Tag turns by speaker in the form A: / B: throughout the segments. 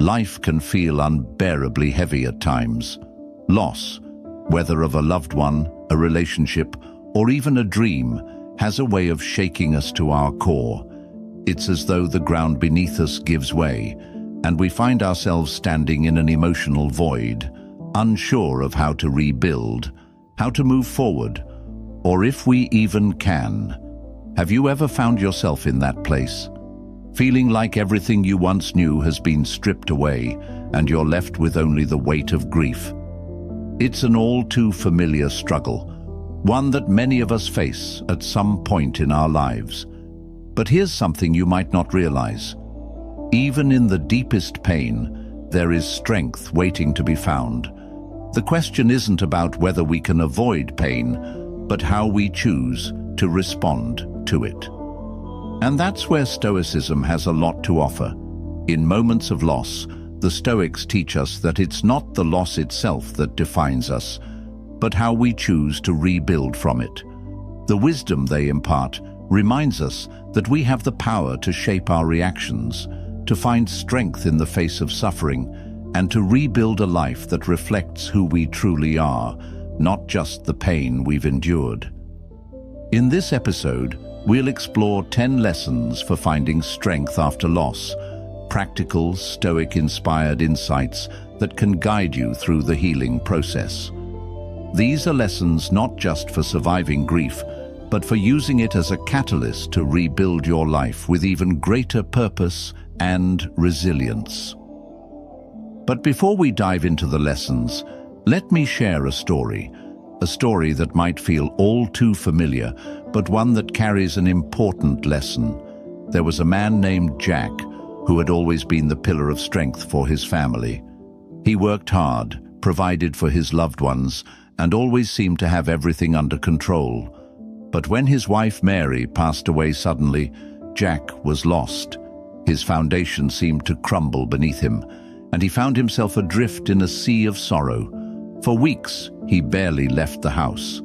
A: Life can feel unbearably heavy at times. Loss, whether of a loved one, a relationship, or even a dream, has a way of shaking us to our core. It's as though the ground beneath us gives way, and we find ourselves standing in an emotional void, unsure of how to rebuild, how to move forward, or if we even can. Have you ever found yourself in that place? Feeling like everything you once knew has been stripped away, and you're left with only the weight of grief. It's an all too familiar struggle, one that many of us face at some point in our lives. But here's something you might not realize. Even in the deepest pain, there is strength waiting to be found. The question isn't about whether we can avoid pain, but how we choose to respond to it. And that's where Stoicism has a lot to offer. In moments of loss, the Stoics teach us that it's not the loss itself that defines us, but how we choose to rebuild from it. The wisdom they impart reminds us that we have the power to shape our reactions, to find strength in the face of suffering, and to rebuild a life that reflects who we truly are, not just the pain we've endured. In this episode, we'll explore 10 lessons for finding strength after loss, practical, Stoic-inspired insights that can guide you through the healing process. These are lessons not just for surviving grief, but for using it as a catalyst to rebuild your life with even greater purpose and resilience. But before we dive into the lessons, let me share a story that might feel all too familiar, but one that carries an important lesson. There was a man named Jack who had always been the pillar of strength for his family. He worked hard, provided for his loved ones, and always seemed to have everything under control. But when his wife Mary passed away suddenly, Jack was lost. His foundation seemed to crumble beneath him, and he found himself adrift in a sea of sorrow. For weeks, he barely left the house.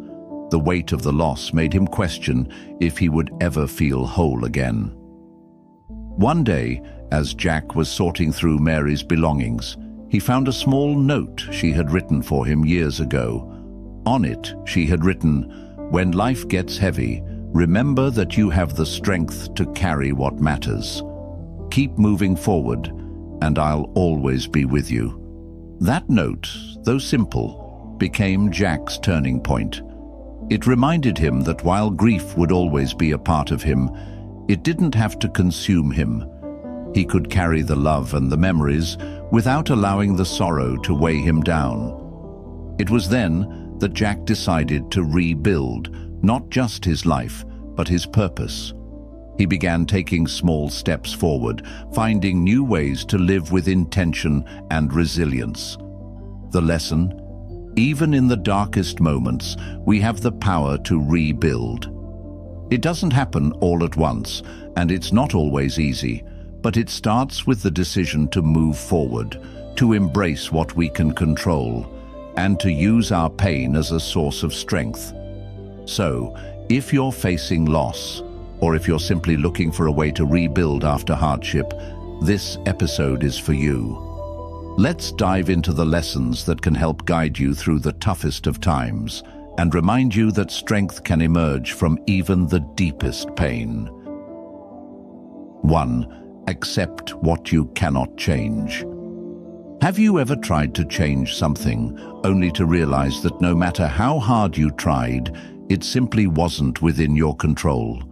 A: The weight of the loss made him question if he would ever feel whole again. One day, as Jack was sorting through Mary's belongings, he found a small note she had written for him years ago. On it, she had written, "When life gets heavy, remember that you have the strength to carry what matters. Keep moving forward, and I'll always be with you." That note, though simple, became Jack's turning point. It reminded him that while grief would always be a part of him, it didn't have to consume him. He could carry the love and the memories without allowing the sorrow to weigh him down. It was then that Jack decided to rebuild not just his life, but his purpose. He began taking small steps forward, finding new ways to live with intention and resilience. The lesson? Even in the darkest moments, we have the power to rebuild. It doesn't happen all at once, and it's not always easy, but it starts with the decision to move forward, to embrace what we can control, and to use our pain as a source of strength. So, if you're facing loss, or if you're simply looking for a way to rebuild after hardship, this episode is for you. Let's dive into the lessons that can help guide you through the toughest of times and remind you that strength can emerge from even the deepest pain. 1. Accept what you cannot change. Have you ever tried to change something only to realize that no matter how hard you tried, it simply wasn't within your control?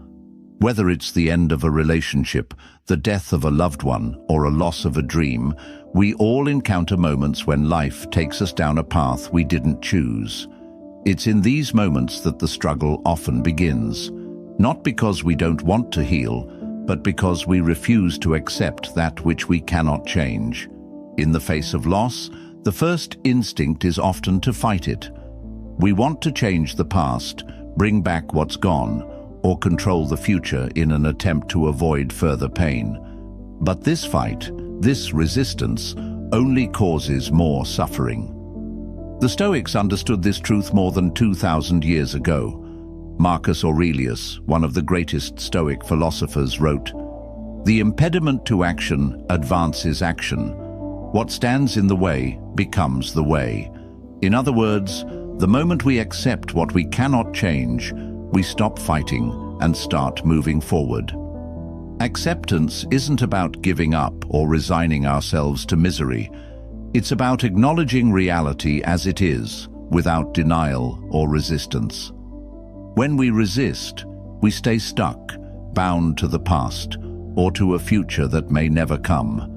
A: Whether it's the end of a relationship, the death of a loved one, or a loss of a dream, we all encounter moments when life takes us down a path we didn't choose. It's in these moments that the struggle often begins, not because we don't want to heal, but because we refuse to accept that which we cannot change. In the face of loss, the first instinct is often to fight it. We want to change the past, bring back what's gone, or control the future in an attempt to avoid further pain. But this fight, this resistance, only causes more suffering. The Stoics understood this truth more than 2,000 years ago. Marcus Aurelius, one of the greatest Stoic philosophers, wrote, "The impediment to action advances action, What stands in the way becomes the way. In other words, the moment we accept what we cannot change, we stop fighting and start moving forward. Acceptance isn't about giving up or resigning ourselves to misery. It's about acknowledging reality as it is, without denial or resistance. When we resist, we stay stuck, bound to the past, or to a future that may never come.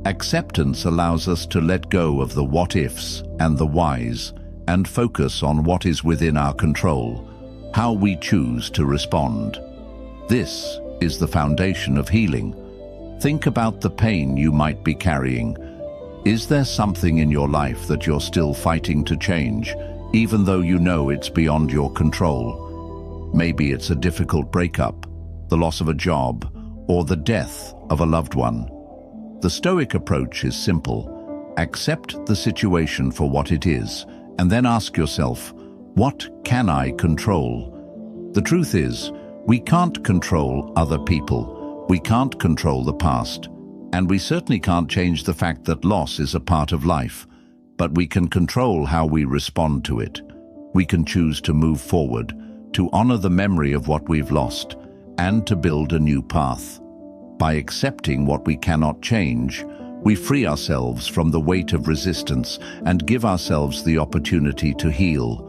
A: Acceptance allows us to let go of the what-ifs and the whys and focus on what is within our control, how we choose to respond. This is the foundation of healing. Think about the pain you might be carrying. Is there something in your life that you're still fighting to change, even though you know it's beyond your control? Maybe it's a difficult breakup, the loss of a job, or the death of a loved one. The Stoic approach is simple. Accept the situation for what it is, and then ask yourself, what can I control? The truth is, we can't control other people, we can't control the past, and we certainly can't change the fact that loss is a part of life, but we can control how we respond to it. We can choose to move forward, to honor the memory of what we've lost, and to build a new path. By accepting what we cannot change, we free ourselves from the weight of resistance and give ourselves the opportunity to heal.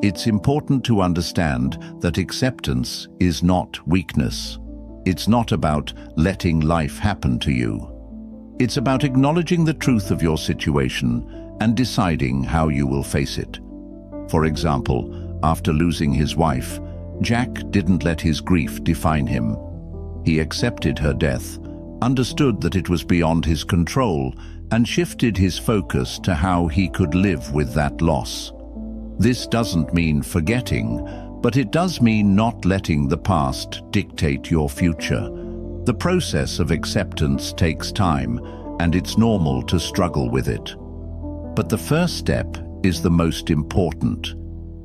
A: It's important to understand that acceptance is not weakness. It's not about letting life happen to you. It's about acknowledging the truth of your situation and deciding how you will face it. For example, after losing his wife, Jack didn't let his grief define him. He accepted her death, understood that it was beyond his control, and shifted his focus to how he could live with that loss. This doesn't mean forgetting, but it does mean not letting the past dictate your future. The process of acceptance takes time, and it's normal to struggle with it. But the first step is the most important: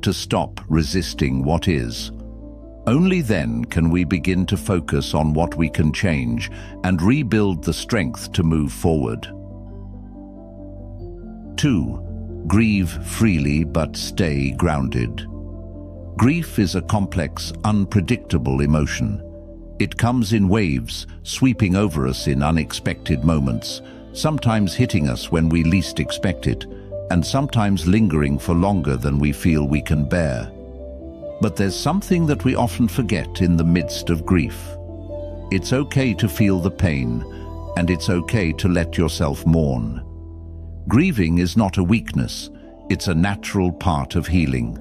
A: to stop resisting what is. Only then can we begin to focus on what we can change and rebuild the strength to move forward. 2. Grieve freely but stay grounded. Grief is a complex, unpredictable emotion. It comes in waves, sweeping over us in unexpected moments, sometimes hitting us when we least expect it, and sometimes lingering for longer than we feel we can bear. But there's something that we often forget in the midst of grief. It's okay to feel the pain, and it's okay to let yourself mourn. Grieving is not a weakness, it's a natural part of healing.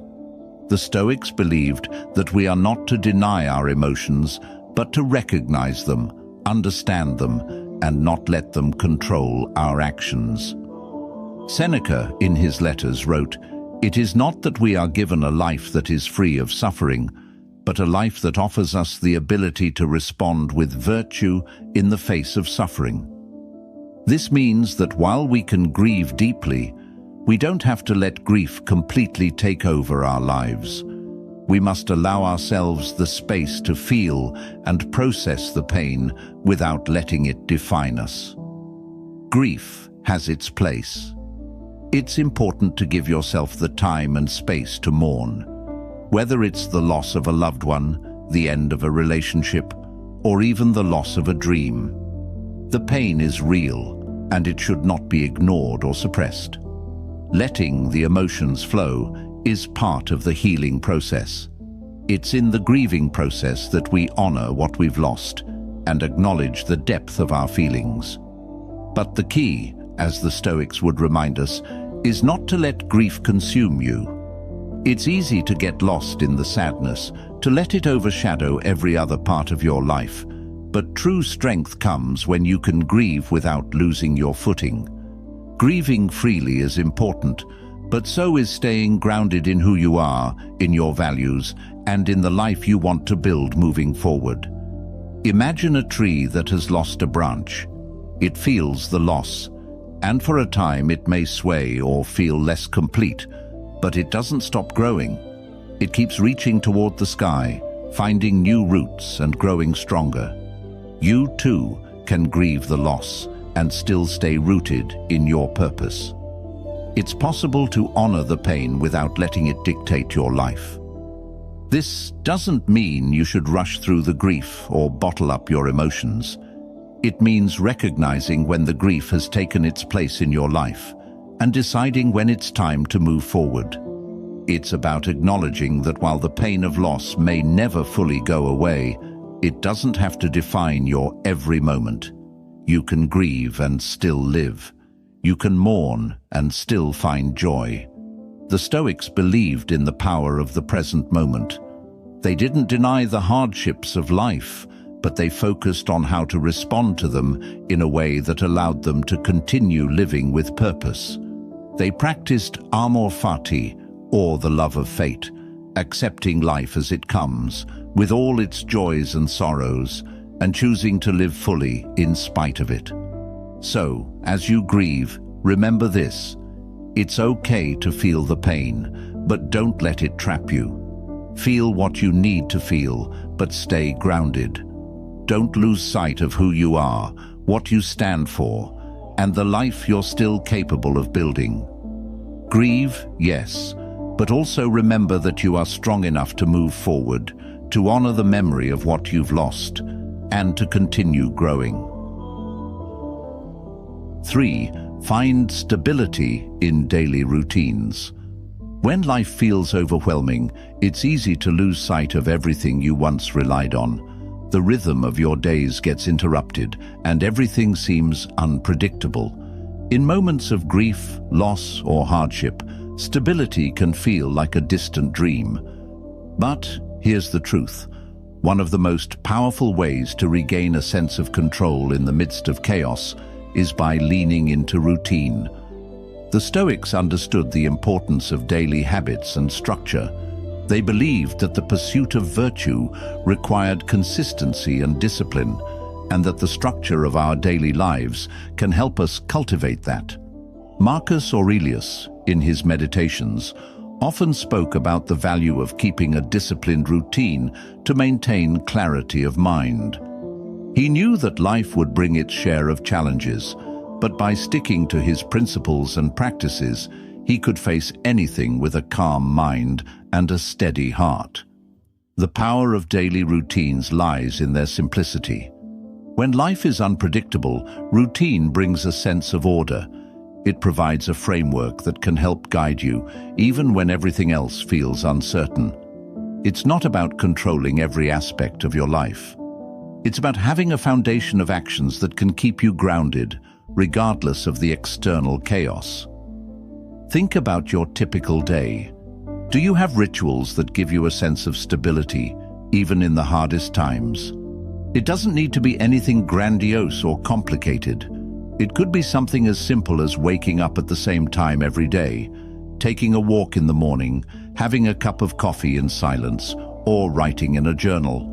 A: The Stoics believed that we are not to deny our emotions, but to recognize them, understand them, and not let them control our actions. Seneca, in his letters, wrote, "It is not that we are given a life that is free of suffering, but a life that offers us the ability to respond with virtue in the face of suffering." This means that while we can grieve deeply, we don't have to let grief completely take over our lives. We must allow ourselves the space to feel and process the pain without letting it define us. Grief has its place. It's important to give yourself the time and space to mourn. Whether it's the loss of a loved one, the end of a relationship, or even the loss of a dream. The pain is real, and it should not be ignored or suppressed. Letting the emotions flow is part of the healing process. It's in the grieving process that we honor what we've lost and acknowledge the depth of our feelings. But the key, as the Stoics would remind us, is not to let grief consume you. It's easy to get lost in the sadness, to let it overshadow every other part of your life. But true strength comes when you can grieve without losing your footing. Grieving freely is important, but so is staying grounded in who you are, in your values, and in the life you want to build moving forward. Imagine a tree that has lost a branch. It feels the loss, and for a time it may sway or feel less complete, but it doesn't stop growing. It keeps reaching toward the sky, finding new roots and growing stronger. You too can grieve the loss, and still stay rooted in your purpose. It's possible to honor the pain without letting it dictate your life. This doesn't mean you should rush through the grief or bottle up your emotions. It means recognizing when the grief has taken its place in your life and deciding when it's time to move forward. It's about acknowledging that while the pain of loss may never fully go away, it doesn't have to define your every moment. You can grieve and still live. You can mourn and still find joy. The Stoics believed in the power of the present moment. They didn't deny the hardships of life, but they focused on how to respond to them in a way that allowed them to continue living with purpose. They practiced amor fati, or the love of fate, accepting life as it comes, with all its joys and sorrows, and choosing to live fully in spite of it. So, as you grieve, remember this: it's okay to feel the pain, but don't let it trap you. Feel what you need to feel, but stay grounded. Don't lose sight of who you are, what you stand for, and the life you're still capable of building. Grieve, yes, but also remember that you are strong enough to move forward, to honor the memory of what you've lost, and to continue growing. 3. Find stability in daily routines. When life feels overwhelming, it's easy to lose sight of everything you once relied on. The rhythm of your days gets interrupted, and everything seems unpredictable. In moments of grief, loss, or hardship, stability can feel like a distant dream. But here's the truth. One of the most powerful ways to regain a sense of control in the midst of chaos is by leaning into routine. The Stoics understood the importance of daily habits and structure. They believed that the pursuit of virtue required consistency and discipline, and that the structure of our daily lives can help us cultivate that. Marcus Aurelius, in his Meditations, often spoke about the value of keeping a disciplined routine to maintain clarity of mind. He knew that life would bring its share of challenges, but by sticking to his principles and practices, he could face anything with a calm mind and a steady heart. The power of daily routines lies in their simplicity. When life is unpredictable, routine brings a sense of order. It provides a framework that can help guide you, even when everything else feels uncertain. It's not about controlling every aspect of your life. It's about having a foundation of actions that can keep you grounded, regardless of the external chaos. Think about your typical day. Do you have rituals that give you a sense of stability, even in the hardest times? It doesn't need to be anything grandiose or complicated. It could be something as simple as waking up at the same time every day, taking a walk in the morning, having a cup of coffee in silence, or writing in a journal.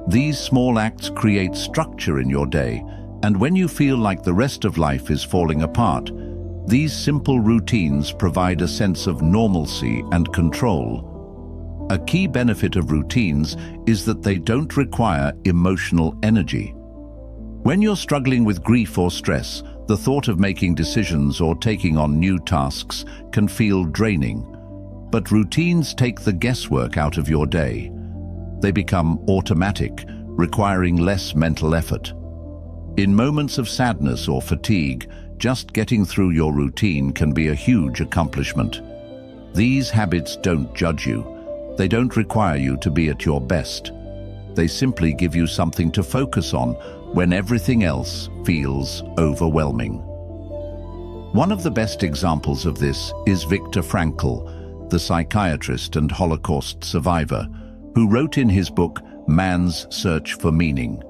A: These small acts create structure in your day, and when you feel like the rest of life is falling apart, these simple routines provide a sense of normalcy and control. A key benefit of routines is that they don't require emotional energy. When you're struggling with grief or stress, the thought of making decisions or taking on new tasks can feel draining. But routines take the guesswork out of your day. They become automatic, requiring less mental effort. In moments of sadness or fatigue, just getting through your routine can be a huge accomplishment. These habits don't judge you. They don't require you to be at your best. They simply give you something to focus on when everything else feels overwhelming. One of the best examples of this is Viktor Frankl, the psychiatrist and Holocaust survivor, who wrote in his book, Man's Search for Meaning.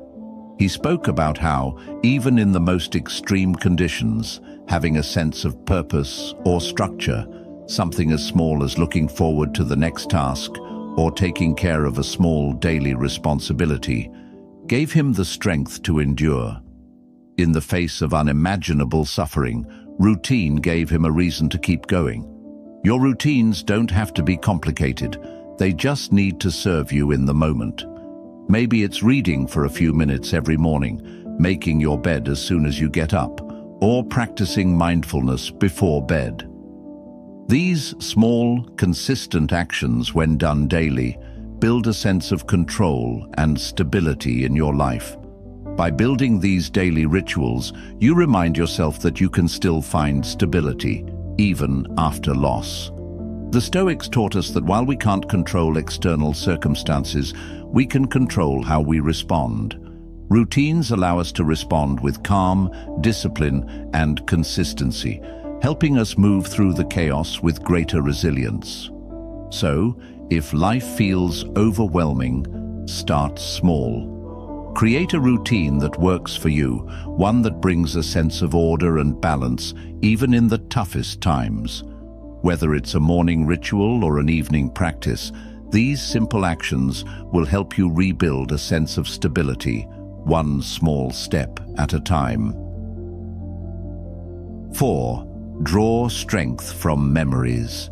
A: He spoke about how, even in the most extreme conditions, having a sense of purpose or structure, something as small as looking forward to the next task or taking care of a small daily responsibility, gave him the strength to endure. In the face of unimaginable suffering, routine gave him a reason to keep going. Your routines don't have to be complicated. They just need to serve you in the moment. Maybe it's reading for a few minutes every morning, making your bed as soon as you get up, or practicing mindfulness before bed. These small, consistent actions, when done daily, build a sense of control and stability in your life. By building these daily rituals, you remind yourself that you can still find stability, even after loss. The Stoics taught us that while we can't control external circumstances, we can control how we respond. Routines allow us to respond with calm, discipline, and consistency, helping us move through the chaos with greater resilience. So, if life feels overwhelming, start small. Create a routine that works for you, one that brings a sense of order and balance, even in the toughest times. Whether it's a morning ritual or an evening practice, these simple actions will help you rebuild a sense of stability, one small step at a time. 4. Draw strength from memories.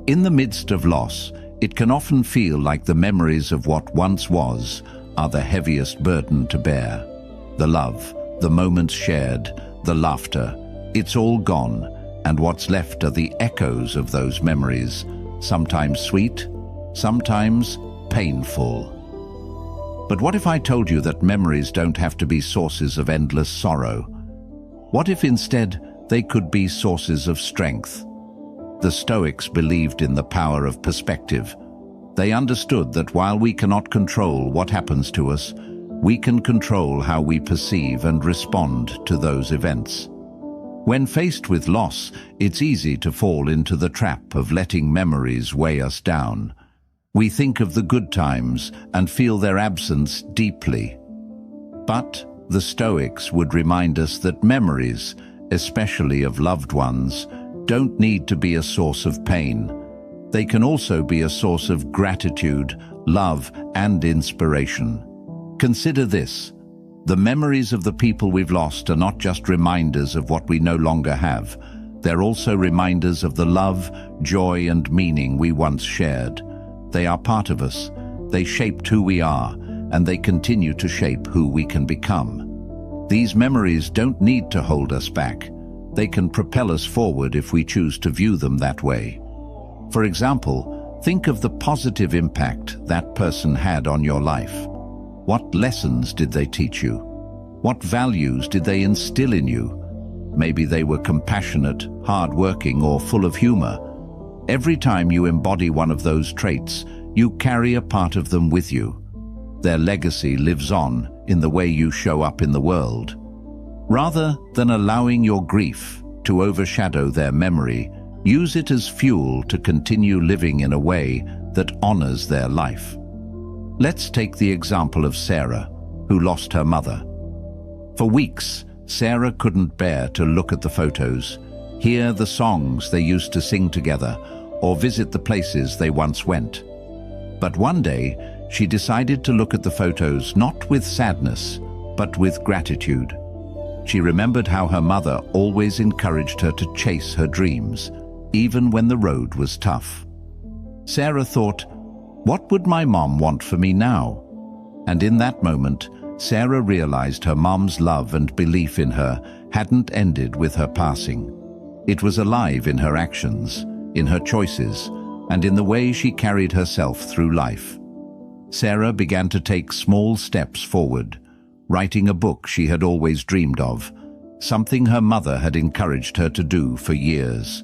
A: In the midst of loss, it can often feel like the memories of what once was are the heaviest burden to bear. The love, the moments shared, the laughter, it's all gone, and what's left are the echoes of those memories, sometimes sweet, sometimes painful. But what if I told you that memories don't have to be sources of endless sorrow? What if instead they could be sources of strength? The Stoics believed in the power of perspective. They understood that while we cannot control what happens to us, we can control how we perceive and respond to those events. When faced with loss, it's easy to fall into the trap of letting memories weigh us down. We think of the good times and feel their absence deeply. But the Stoics would remind us that memories, especially of loved ones, don't need to be a source of pain. They can also be a source of gratitude, love, and inspiration. Consider this. The memories of the people we've lost are not just reminders of what we no longer have. They're also reminders of the love, joy, and meaning we once shared. They are part of us. They shaped who we are, and they continue to shape who we can become. These memories don't need to hold us back. They can propel us forward if we choose to view them that way. For example, think of the positive impact that person had on your life. What lessons did they teach you? What values did they instill in you? Maybe they were compassionate, hardworking, or full of humor. Every time you embody one of those traits, you carry a part of them with you. Their legacy lives on in the way you show up in the world. Rather than allowing your grief to overshadow their memory, use it as fuel to continue living in a way that honors their life. Let's take the example of Sarah, who lost her mother. For weeks, Sarah couldn't bear to look at the photos, hear the songs they used to sing together, or visit the places they once went. But one day, she decided to look at the photos not with sadness, but with gratitude. She remembered how her mother always encouraged her to chase her dreams, even when the road was tough. Sarah thought, "What would my mom want for me now?" And in that moment, Sarah realized her mom's love and belief in her hadn't ended with her passing. It was alive in her actions, in her choices, and in the way she carried herself through life. Sarah began to take small steps forward, writing a book she had always dreamed of, something her mother had encouraged her to do for years.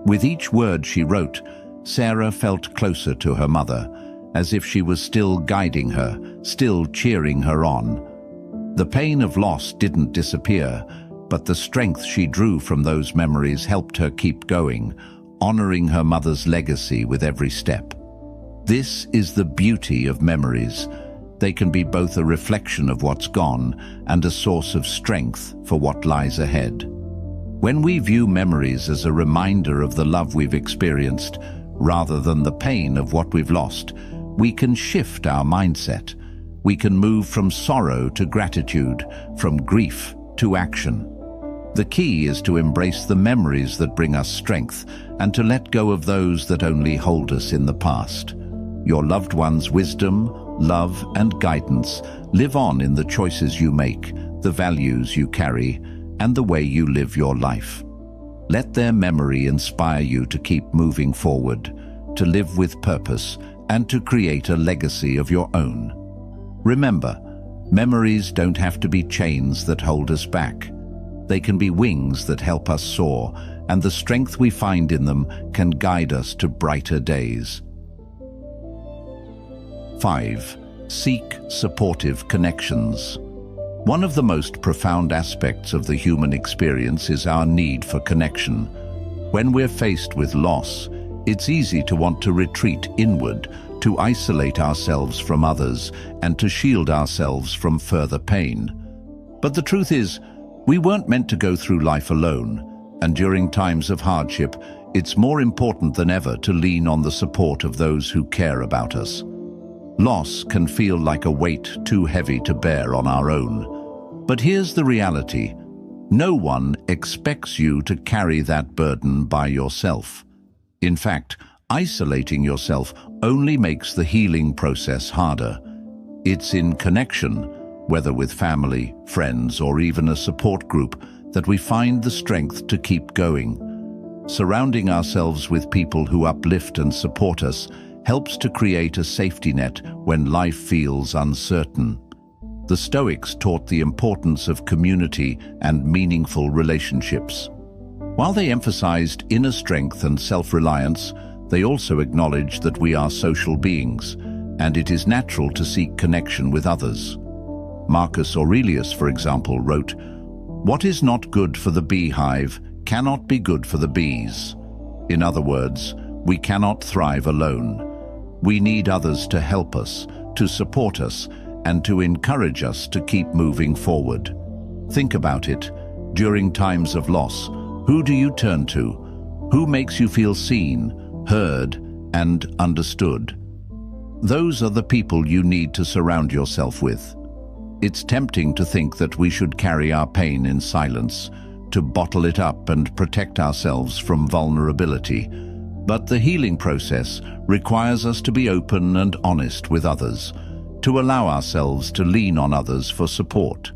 A: With each word she wrote, Sarah felt closer to her mother, as if she was still guiding her, still cheering her on. The pain of loss didn't disappear, but the strength she drew from those memories helped her keep going, honoring her mother's legacy with every step. This is the beauty of memories. They can be both a reflection of what's gone and a source of strength for what lies ahead. When we view memories as a reminder of the love we've experienced, rather than the pain of what we've lost, we can shift our mindset. We can move from sorrow to gratitude, from grief to action. The key is to embrace the memories that bring us strength and to let go of those that only hold us in the past. Your loved ones' wisdom, love, and guidance live on in the choices you make, the values you carry, and the way you live your life. Let their memory inspire you to keep moving forward, to live with purpose, and to create a legacy of your own. Remember, memories don't have to be chains that hold us back. They can be wings that help us soar, and the strength we find in them can guide us to brighter days. 5. Seek supportive connections. One of the most profound aspects of the human experience is our need for connection. When we're faced with loss, it's easy to want to retreat inward, to isolate ourselves from others, and to shield ourselves from further pain. But the truth is, we weren't meant to go through life alone, and during times of hardship, it's more important than ever to lean on the support of those who care about us. Loss can feel like a weight too heavy to bear on our own. But here's the reality. No one expects you to carry that burden by yourself. In fact, isolating yourself only makes the healing process harder. It's in connection, whether with family, friends, or even a support group, that we find the strength to keep going. Surrounding ourselves with people who uplift and support us helps to create a safety net when life feels uncertain. The Stoics taught the importance of community and meaningful relationships. While they emphasized inner strength and self-reliance, they also acknowledged that we are social beings, and it is natural to seek connection with others. Marcus Aurelius, for example, wrote, "What is not good for the beehive cannot be good for the bees." In other words, we cannot thrive alone. We need others to help us, to support us, and to encourage us to keep moving forward. Think about it. During times of loss, who do you turn to? Who makes you feel seen, heard, and understood? Those are the people you need to surround yourself with. It's tempting to think that we should carry our pain in silence, to bottle it up and protect ourselves from vulnerability. But the healing process requires us to be open and honest with others, to allow ourselves to lean on others for support.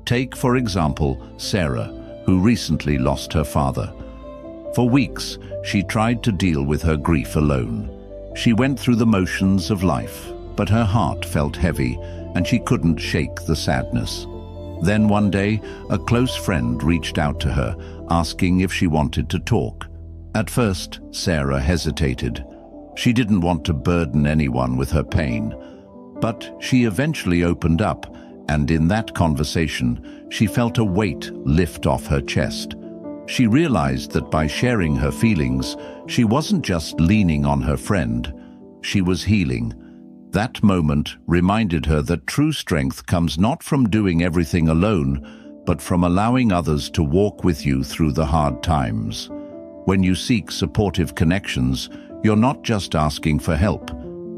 A: Take, for example, Sarah, who recently lost her father. For weeks, she tried to deal with her grief alone. She went through the motions of life, but her heart felt heavy, and she couldn't shake the sadness. Then one day, a close friend reached out to her, asking if she wanted to talk. At first, Sarah hesitated. She didn't want to burden anyone with her pain. But she eventually opened up, and in that conversation, she felt a weight lift off her chest. She realized that by sharing her feelings, she wasn't just leaning on her friend, she was healing. That moment reminded her that true strength comes not from doing everything alone, but from allowing others to walk with you through the hard times. When you seek supportive connections, you're not just asking for help,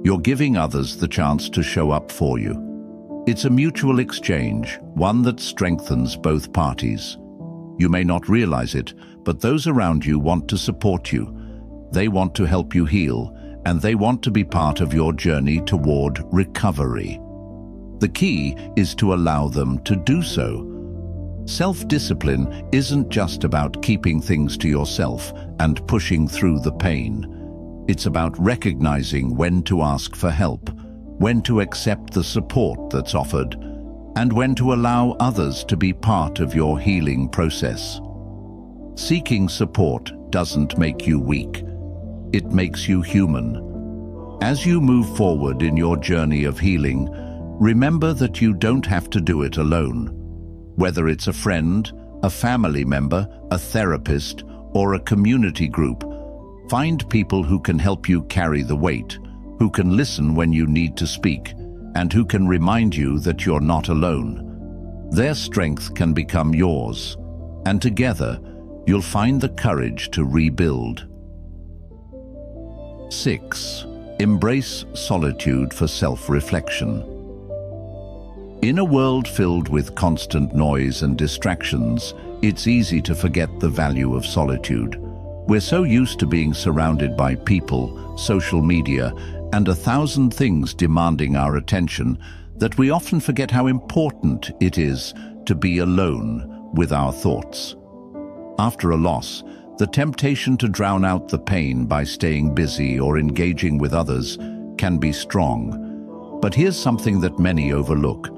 A: you're giving others the chance to show up for you. It's a mutual exchange, one that strengthens both parties. You may not realize it, but those around you want to support you. They want to help you heal, and they want to be part of your journey toward recovery. The key is to allow them to do so. Self-discipline isn't just about keeping things to yourself and pushing through the pain. It's about recognizing when to ask for help, when to accept the support that's offered, and when to allow others to be part of your healing process. Seeking support doesn't make you weak. It makes you human. As you move forward in your journey of healing, remember that you don't have to do it alone. Whether it's a friend, a family member, a therapist, or a community group, find people who can help you carry the weight, who can listen when you need to speak, and who can remind you that you're not alone. Their strength can become yours, and together you'll find the courage to rebuild. 6. Embrace solitude for self-reflection. In a world filled with constant noise and distractions, it's easy to forget the value of solitude. We're so used to being surrounded by people, social media, and 1,000 things demanding our attention that we often forget how important it is to be alone with our thoughts. After a loss, the temptation to drown out the pain by staying busy or engaging with others can be strong. But here's something that many overlook.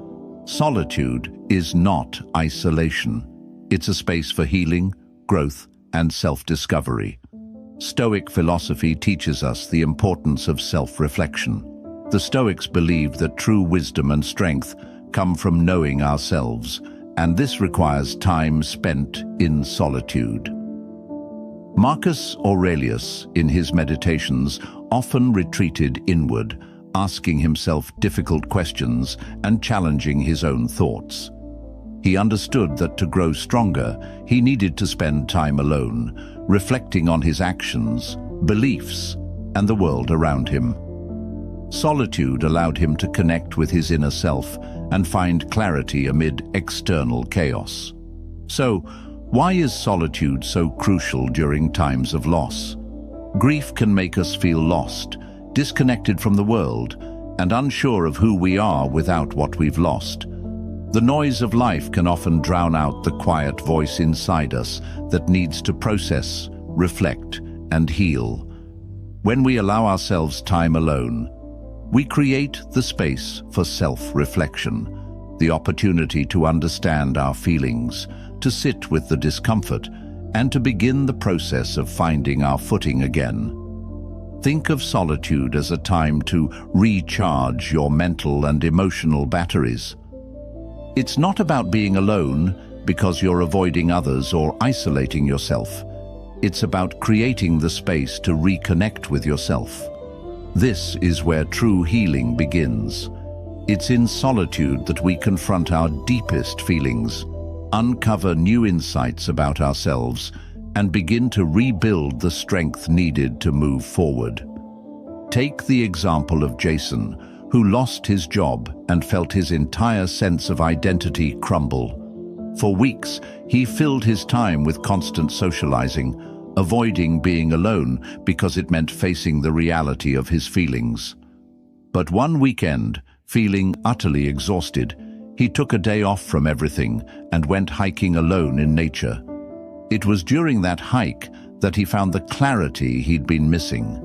A: Solitude is not isolation. It's a space for healing, growth, and self-discovery. Stoic philosophy teaches us the importance of self-reflection. The Stoics believed that true wisdom and strength come from knowing ourselves, and this requires time spent in solitude. Marcus Aurelius, in his meditations, often retreated inward, asking himself difficult questions and challenging his own thoughts. He understood that to grow stronger, he needed to spend time alone, reflecting on his actions, beliefs, and the world around him. Solitude allowed him to connect with his inner self and find clarity amid external chaos. So, why is solitude so crucial during times of loss? Grief can make us feel lost, disconnected from the world, and unsure of who we are without what we've lost. The noise of life can often drown out the quiet voice inside us that needs to process, reflect, and heal. When we allow ourselves time alone, we create the space for self-reflection, the opportunity to understand our feelings, to sit with the discomfort, and to begin the process of finding our footing again. Think of solitude as a time to recharge your mental and emotional batteries. It's not about being alone because you're avoiding others or isolating yourself. It's about creating the space to reconnect with yourself. This is where true healing begins. It's in solitude that we confront our deepest feelings, uncover new insights about ourselves, and begin to rebuild the strength needed to move forward. Take the example of Jason, who lost his job and felt his entire sense of identity crumble. For weeks, he filled his time with constant socializing, avoiding being alone because it meant facing the reality of his feelings. But one weekend, feeling utterly exhausted, he took a day off from everything and went hiking alone in nature. It was during that hike that he found the clarity he'd been missing.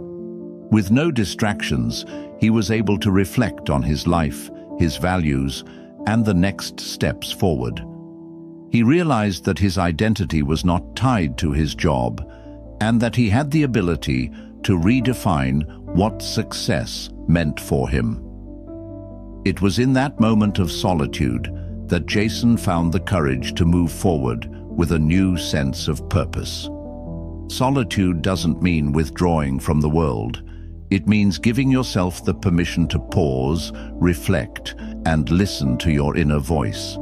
A: With no distractions, he was able to reflect on his life, his values, and the next steps forward. He realized that his identity was not tied to his job, and that he had the ability to redefine what success meant for him. It was in that moment of solitude that Jason found the courage to move forward with a new sense of purpose. Solitude doesn't mean withdrawing from the world. It means giving yourself the permission to pause, reflect, and listen to your inner voice.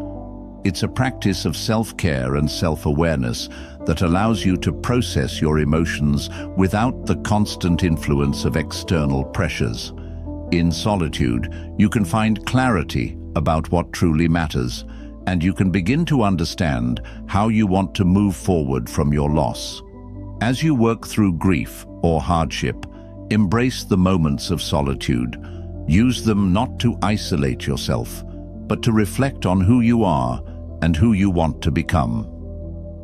A: It's a practice of self-care and self-awareness that allows you to process your emotions without the constant influence of external pressures. In solitude, you can find clarity about what truly matters, and you can begin to understand how you want to move forward from your loss. As you work through grief or hardship, embrace the moments of solitude. Use them not to isolate yourself, but to reflect on who you are and who you want to become.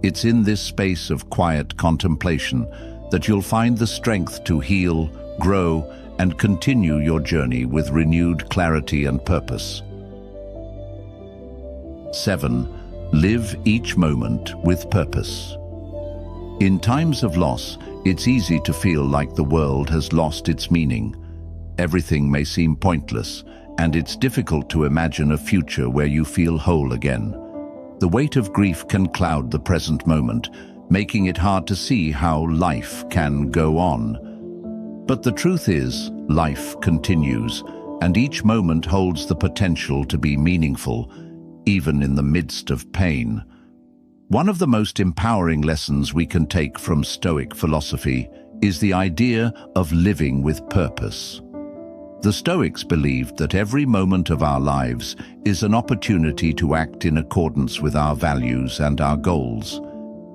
A: It's in this space of quiet contemplation that you'll find the strength to heal, grow, and continue your journey with renewed clarity and purpose. 7. Live each moment with purpose. In times of loss, it's easy to feel like the world has lost its meaning. Everything may seem pointless, and it's difficult to imagine a future where you feel whole again. The weight of grief can cloud the present moment, making it hard to see how life can go on. But the truth is, life continues, and each moment holds the potential to be meaningful, even in the midst of pain. One of the most empowering lessons we can take from Stoic philosophy is the idea of living with purpose. The Stoics believed that every moment of our lives is an opportunity to act in accordance with our values and our goals.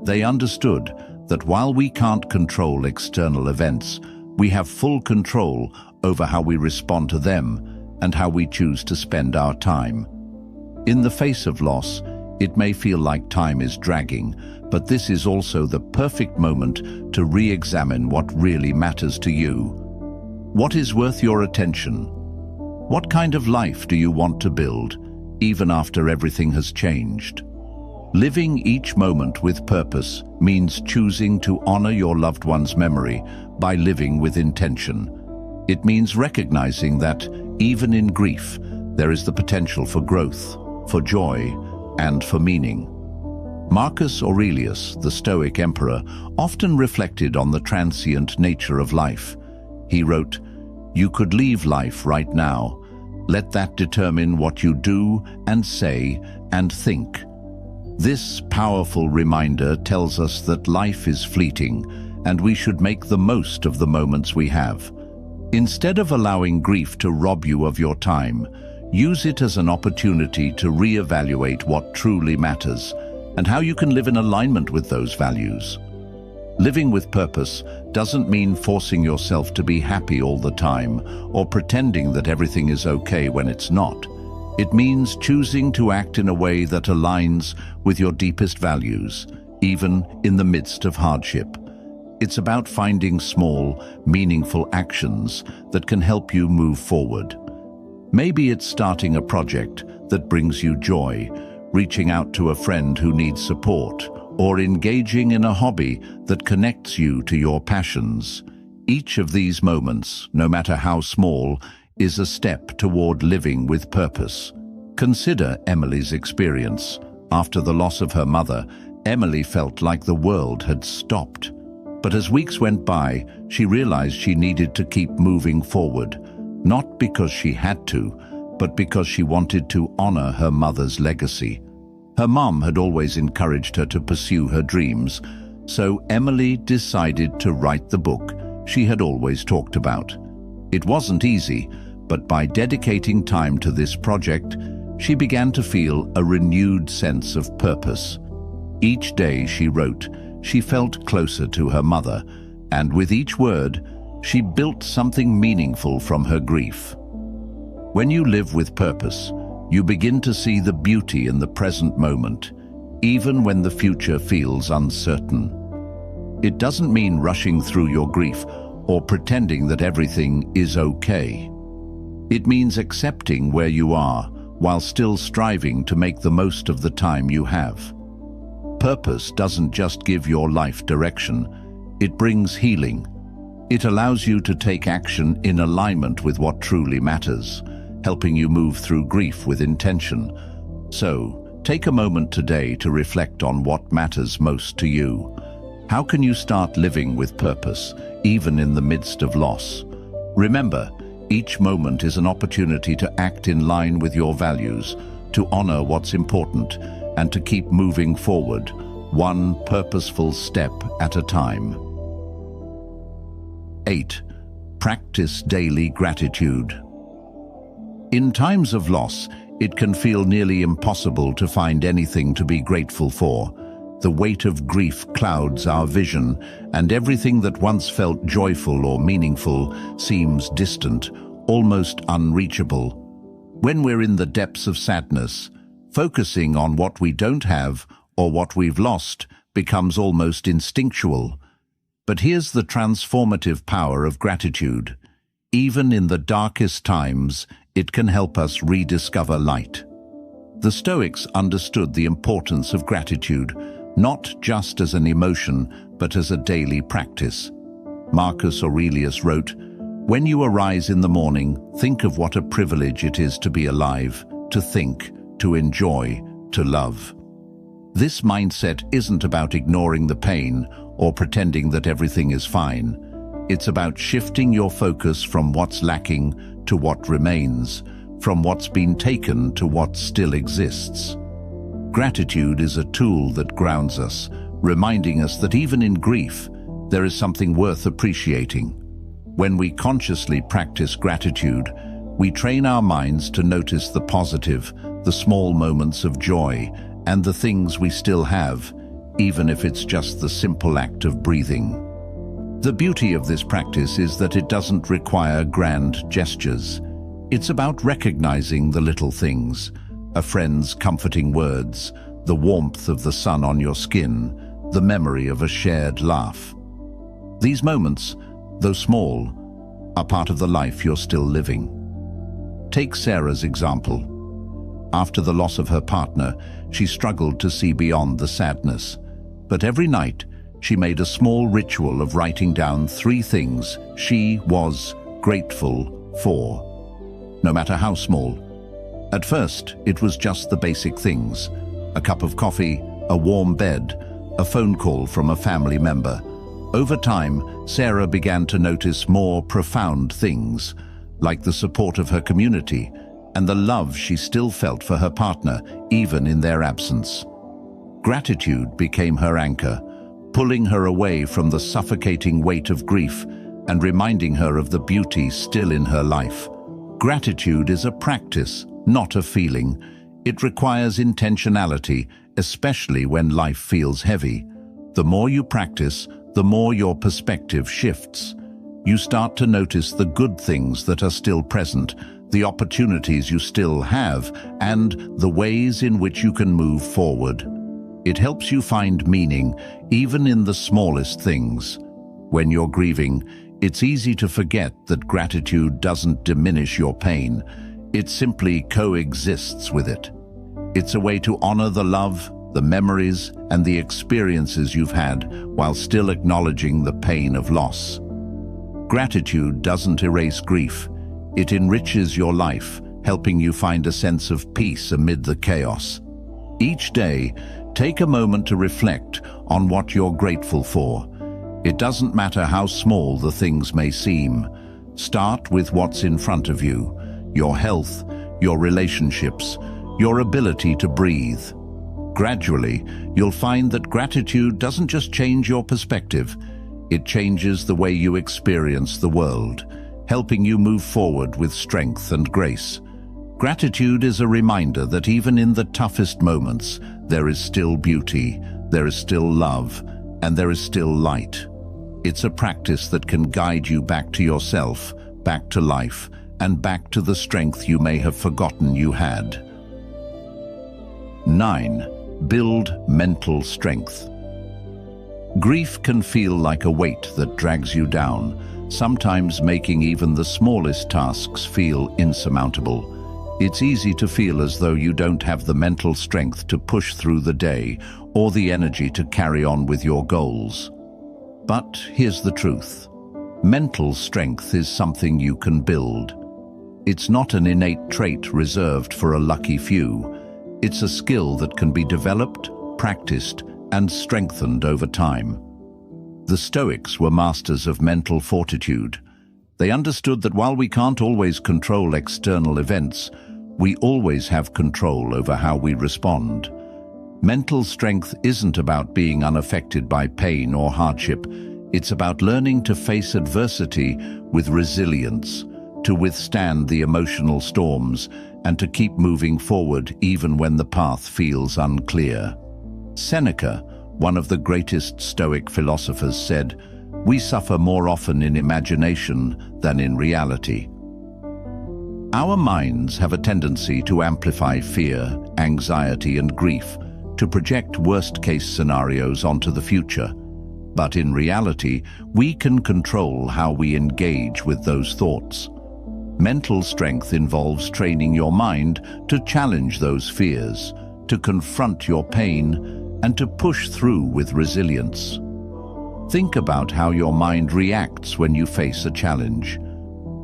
A: They understood that while we can't control external events, we have full control over how we respond to them and how we choose to spend our time. In the face of loss, It may feel like time is dragging, but this is also the perfect moment to re-examine what really matters to you. What is worth your attention? What kind of life do you want to build, even after everything has changed? Living each moment with purpose means choosing to honor your loved one's memory by living with intention. It means recognizing that, even in grief, there is the potential for growth, for joy, and for meaning. Marcus Aurelius, the Stoic emperor, often reflected on the transient nature of life. He wrote, "You could leave life right now. Let that determine what you do and say and think." This powerful reminder tells us that life is fleeting, and we should make the most of the moments we have. Instead of allowing grief to rob you of your time, use it as an opportunity to re-evaluate what truly matters and how you can live in alignment with those values. Living with purpose doesn't mean forcing yourself to be happy all the time or pretending that everything is okay when it's not. It means choosing to act in a way that aligns with your deepest values, even in the midst of hardship. It's about finding small, meaningful actions that can help you move forward. Maybe it's starting a project that brings you joy, reaching out to a friend who needs support, or engaging in a hobby that connects you to your passions. Each of these moments, no matter how small, is a step toward living with purpose. Consider Emily's experience. After the loss of her mother, Emily felt like the world had stopped. But as weeks went by, she realized she needed to keep moving forward, not because she had to, but because she wanted to honor her mother's legacy. Her mom had always encouraged her to pursue her dreams, so Emily decided to write the book she had always talked about. It wasn't easy, but by dedicating time to this project, she began to feel a renewed sense of purpose. Each day she wrote, she felt closer to her mother, and with each word, she built something meaningful from her grief. When you live with purpose, you begin to see the beauty in the present moment, even when the future feels uncertain. It doesn't mean rushing through your grief or pretending that everything is okay. It means accepting where you are while still striving to make the most of the time you have. Purpose doesn't just give your life direction, it brings healing. It allows you to take action in alignment with what truly matters, helping you move through grief with intention. So, take a moment today to reflect on what matters most to you. How can you start living with purpose, even in the midst of loss? Remember, each moment is an opportunity to act in line with your values, to honor what's important, and to keep moving forward, one purposeful step at a time. 8. Practice daily gratitude. In times of loss, it can feel nearly impossible to find anything to be grateful for. The weight of grief clouds our vision, and everything that once felt joyful or meaningful seems distant, almost unreachable. When we're in the depths of sadness, focusing on what we don't have or what we've lost becomes almost instinctual. But here's the transformative power of gratitude. Even in the darkest times, it can help us rediscover light. The Stoics understood the importance of gratitude, not just as an emotion, but as a daily practice. Marcus Aurelius wrote, "When you arise in the morning, think of what a privilege it is to be alive, to think, to enjoy, to love." This mindset isn't about ignoring the pain or pretending that everything is fine. It's about shifting your focus from what's lacking to what remains, from what's been taken to what still exists. Gratitude is a tool that grounds us, reminding us that even in grief, there is something worth appreciating. When we consciously practice gratitude, we train our minds to notice the positive, the small moments of joy, and the things we still have, even if it's just the simple act of breathing. The beauty of this practice is that it doesn't require grand gestures. It's about recognizing the little things, a friend's comforting words, the warmth of the sun on your skin, the memory of a shared laugh. These moments, though small, are part of the life you're still living. Take Sarah's example. After the loss of her partner, she struggled to see beyond the sadness. But every night, she made a small ritual of writing down 3 things she was grateful for, no matter how small. At first, it was just the basic things: a cup of coffee, a warm bed, a phone call from a family member. Over time, Sarah began to notice more profound things, like the support of her community and the love she still felt for her partner, even in their absence. Gratitude became her anchor, pulling her away from the suffocating weight of grief and reminding her of the beauty still in her life. Gratitude is a practice, not a feeling. It requires intentionality, especially when life feels heavy. The more you practice, the more your perspective shifts. You start to notice the good things that are still present, the opportunities you still have, and the ways in which you can move forward. It helps you find meaning, even in the smallest things. When you're grieving, it's easy to forget that gratitude doesn't diminish your pain. It simply coexists with it. It's a way to honor the love, the memories, and the experiences you've had while still acknowledging the pain of loss. Gratitude doesn't erase grief. It enriches your life, helping you find a sense of peace amid the chaos. Each day, take a moment to reflect on what you're grateful for. It doesn't matter how small the things may seem. Start with what's in front of you: your health, your relationships, your ability to breathe. Gradually, you'll find that gratitude doesn't just change your perspective, it changes the way you experience the world, helping you move forward with strength and grace. Gratitude is a reminder that even in the toughest moments, there is still beauty, there is still love, and there is still light. It's a practice that can guide you back to yourself, back to life, and back to the strength you may have forgotten you had. 9. Build mental strength. Grief can feel like a weight that drags you down, sometimes making even the smallest tasks feel insurmountable. It's easy to feel as though you don't have the mental strength to push through the day or the energy to carry on with your goals. But here's the truth. Mental strength is something you can build. It's not an innate trait reserved for a lucky few. It's a skill that can be developed, practiced, and strengthened over time. The Stoics were masters of mental fortitude. They understood that while we can't always control external events, we always have control over how we respond. Mental strength isn't about being unaffected by pain or hardship. It's about learning to face adversity with resilience, to withstand the emotional storms, and to keep moving forward even when the path feels unclear. Seneca, one of the greatest Stoic philosophers, said, "We suffer more often in imagination than in reality." Our minds have a tendency to amplify fear, anxiety, and grief, to project worst-case scenarios onto the future. But in reality, we can control how we engage with those thoughts. Mental strength involves training your mind to challenge those fears, to confront your pain, and to push through with resilience. Think about how your mind reacts when you face a challenge.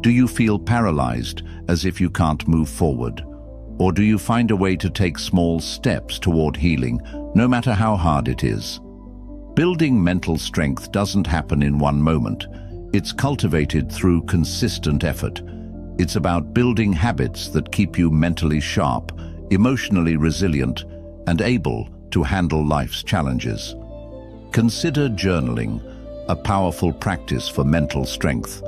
A: Do you feel paralyzed, as if you can't move forward? Or do you find a way to take small steps toward healing, no matter how hard it is? Building mental strength doesn't happen in one moment. It's cultivated through consistent effort. It's about building habits that keep you mentally sharp, emotionally resilient, and able to handle life's challenges. Consider journaling, a powerful practice for mental strength.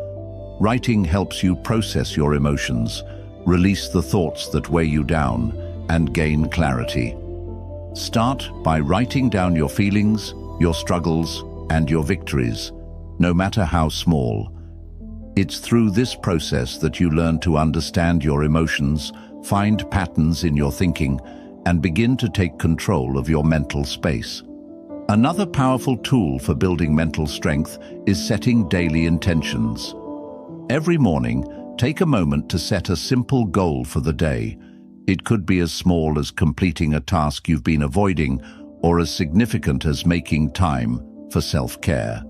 A: Writing helps you process your emotions, release the thoughts that weigh you down, and gain clarity. Start by writing down your feelings, your struggles, and your victories, no matter how small. It's through this process that you learn to understand your emotions, find patterns in your thinking, and begin to take control of your mental space. Another powerful tool for building mental strength is setting daily intentions. Every morning, take a moment to set a simple goal for the day. It could be as small as completing a task you've been avoiding, or as significant as making time for self-care.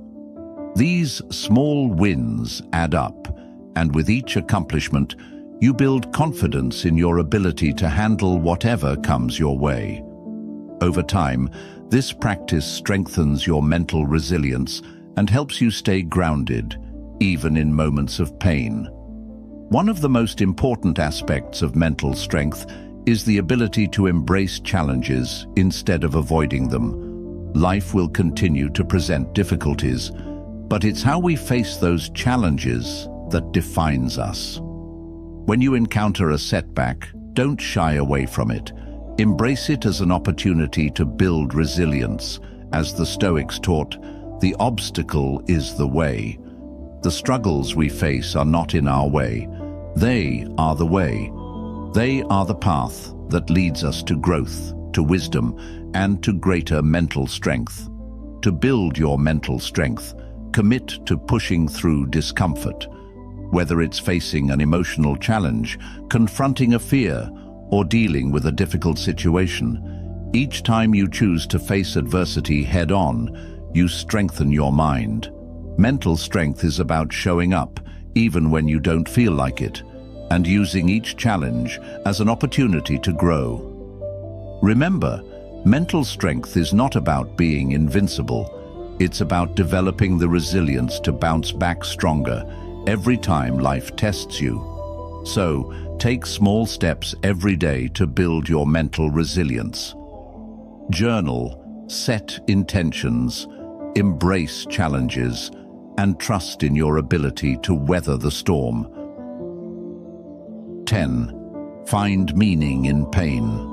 A: These small wins add up, and with each accomplishment, you build confidence in your ability to handle whatever comes your way. Over time, this practice strengthens your mental resilience and helps you stay grounded, even in moments of pain. One of the most important aspects of mental strength is the ability to embrace challenges instead of avoiding them. Life will continue to present difficulties, but it's how we face those challenges that defines us. When you encounter a setback, don't shy away from it. Embrace it as an opportunity to build resilience. As the Stoics taught, the obstacle is the way. The struggles we face are not in our way. They are the way. They are the path that leads us to growth, to wisdom, and to greater mental strength. To build your mental strength, commit to pushing through discomfort. Whether it's facing an emotional challenge, confronting a fear, or dealing with a difficult situation, each time you choose to face adversity head-on, you strengthen your mind. Mental strength is about showing up, even when you don't feel like it, and using each challenge as an opportunity to grow. Remember, mental strength is not about being invincible. It's about developing the resilience to bounce back stronger every time life tests you. So, take small steps every day to build your mental resilience. Journal, set intentions, embrace challenges, and trust in your ability to weather the storm. 10. Find meaning in pain.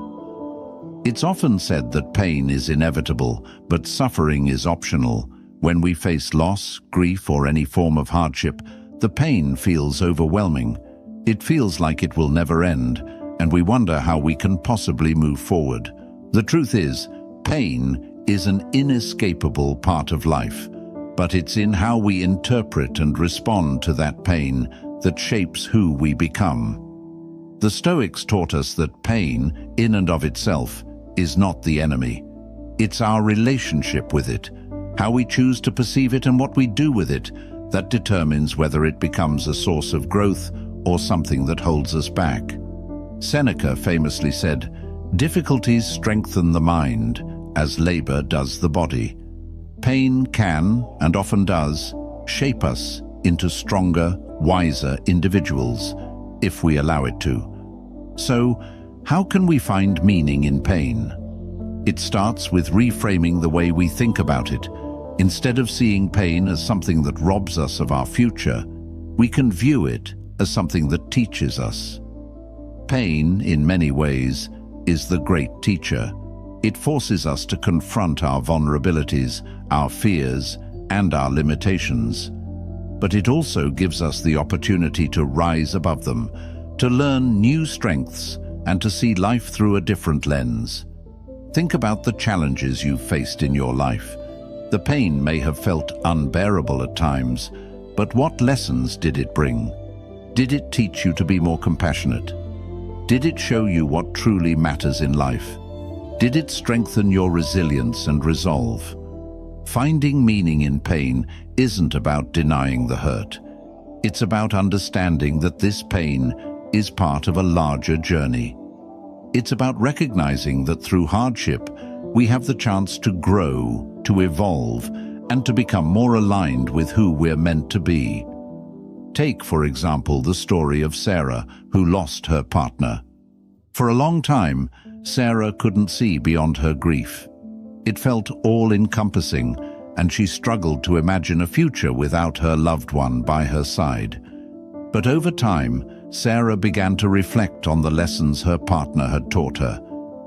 A: It's often said that pain is inevitable, but suffering is optional. When we face loss, grief, or any form of hardship, the pain feels overwhelming. It feels like it will never end, and we wonder how we can possibly move forward. The truth is, pain is an inescapable part of life, but it's in how we interpret and respond to that pain that shapes who we become. The Stoics taught us that pain, in and of itself, is not the enemy. It's our relationship with it, how we choose to perceive it and what we do with it, that determines whether it becomes a source of growth or something that holds us back. Seneca famously said, "Difficulties strengthen the mind, as labor does the body." Pain can, and often does, shape us into stronger, wiser individuals, if we allow it to. So, how can we find meaning in pain? It starts with reframing the way we think about it. Instead of seeing pain as something that robs us of our future, we can view it as something that teaches us. Pain, in many ways, is the great teacher. It forces us to confront our vulnerabilities, our fears, and our limitations. But it also gives us the opportunity to rise above them, to learn new strengths, and to see life through a different lens. Think about the challenges you've faced in your life. The pain may have felt unbearable at times, but what lessons did it bring? Did it teach you to be more compassionate? Did it show you what truly matters in life? Did it strengthen your resilience and resolve? Finding meaning in pain isn't about denying the hurt. It's about understanding that this pain is part of a larger journey. It's about recognizing that through hardship, we have the chance to grow, to evolve, and to become more aligned with who we're meant to be. Take, for example, the story of Sarah, who lost her partner. For a long time, Sarah couldn't see beyond her grief. It felt all-encompassing, and she struggled to imagine a future without her loved one by her side. But over time, Sarah began to reflect on the lessons her partner had taught her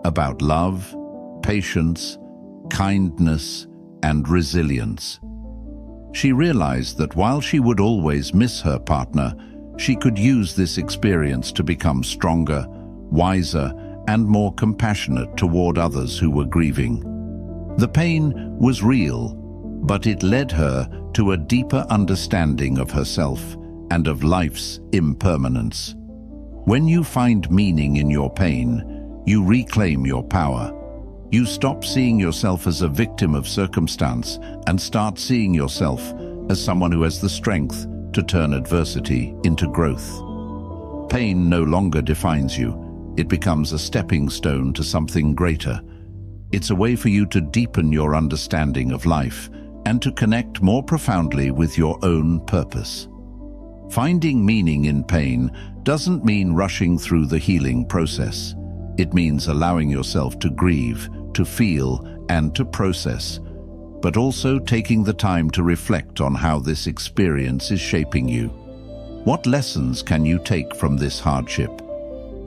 A: about love, patience, kindness, and resilience. She realized that while she would always miss her partner, she could use this experience to become stronger, wiser, and more compassionate toward others who were grieving. The pain was real, but it led her to a deeper understanding of herself and of life's impermanence. When you find meaning in your pain, you reclaim your power. You stop seeing yourself as a victim of circumstance and start seeing yourself as someone who has the strength to turn adversity into growth. Pain no longer defines you. It becomes a stepping stone to something greater. It's a way for you to deepen your understanding of life and to connect more profoundly with your own purpose. Finding meaning in pain doesn't mean rushing through the healing process. It means allowing yourself to grieve, to feel, and to process, but also taking the time to reflect on how this experience is shaping you. What lessons can you take from this hardship?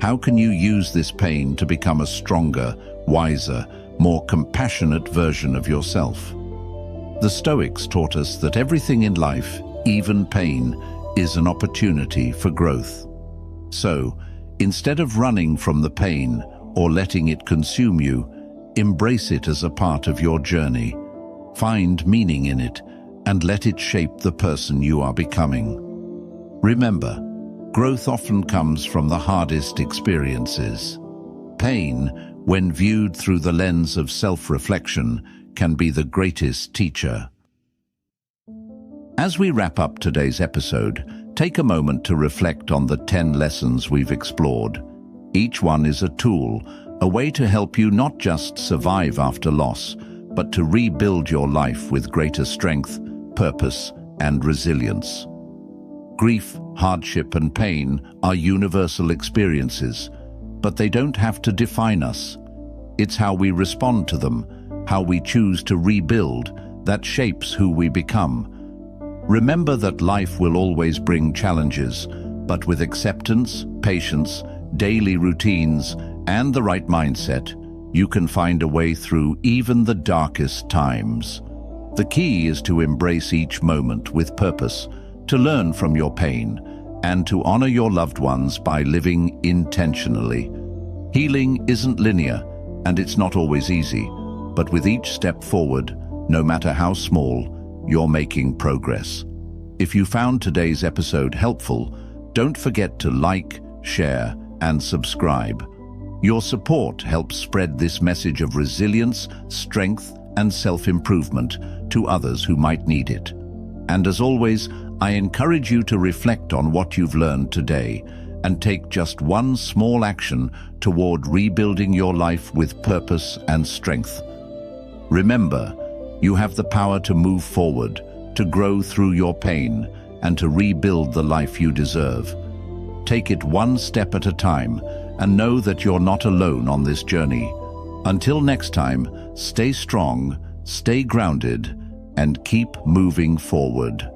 A: How can you use this pain to become a stronger, wiser, more compassionate version of yourself? The Stoics taught us that everything in life, even pain, is an opportunity for growth. So, instead of running from the pain or letting it consume you, embrace it as a part of your journey. Find meaning in it and let it shape the person you are becoming. Remember, growth often comes from the hardest experiences. Pain, when viewed through the lens of self-reflection, can be the greatest teacher. As we wrap up today's episode, take a moment to reflect on the 10 lessons we've explored. Each one is a tool, a way to help you not just survive after loss, but to rebuild your life with greater strength, purpose, and resilience. Grief, hardship, and pain are universal experiences, but they don't have to define us. It's how we respond to them, how we choose to rebuild, that shapes who we become. Remember that life will always bring challenges, but with acceptance, patience, daily routines, and the right mindset, you can find a way through even the darkest times. The key is to embrace each moment with purpose, to learn from your pain, and to honor your loved ones by living intentionally. Healing isn't linear, and it's not always easy, but with each step forward, no matter how small, you're making progress. If you found today's episode helpful, don't forget to like, share, and subscribe. Your support helps spread this message of resilience, strength, and self-improvement to others who might need it. And as always, I encourage you to reflect on what you've learned today and take just one small action toward rebuilding your life with purpose and strength. Remember, you have the power to move forward, to grow through your pain, and to rebuild the life you deserve. Take it one step at a time and know that you're not alone on this journey. Until next time, stay strong, stay grounded, and keep moving forward.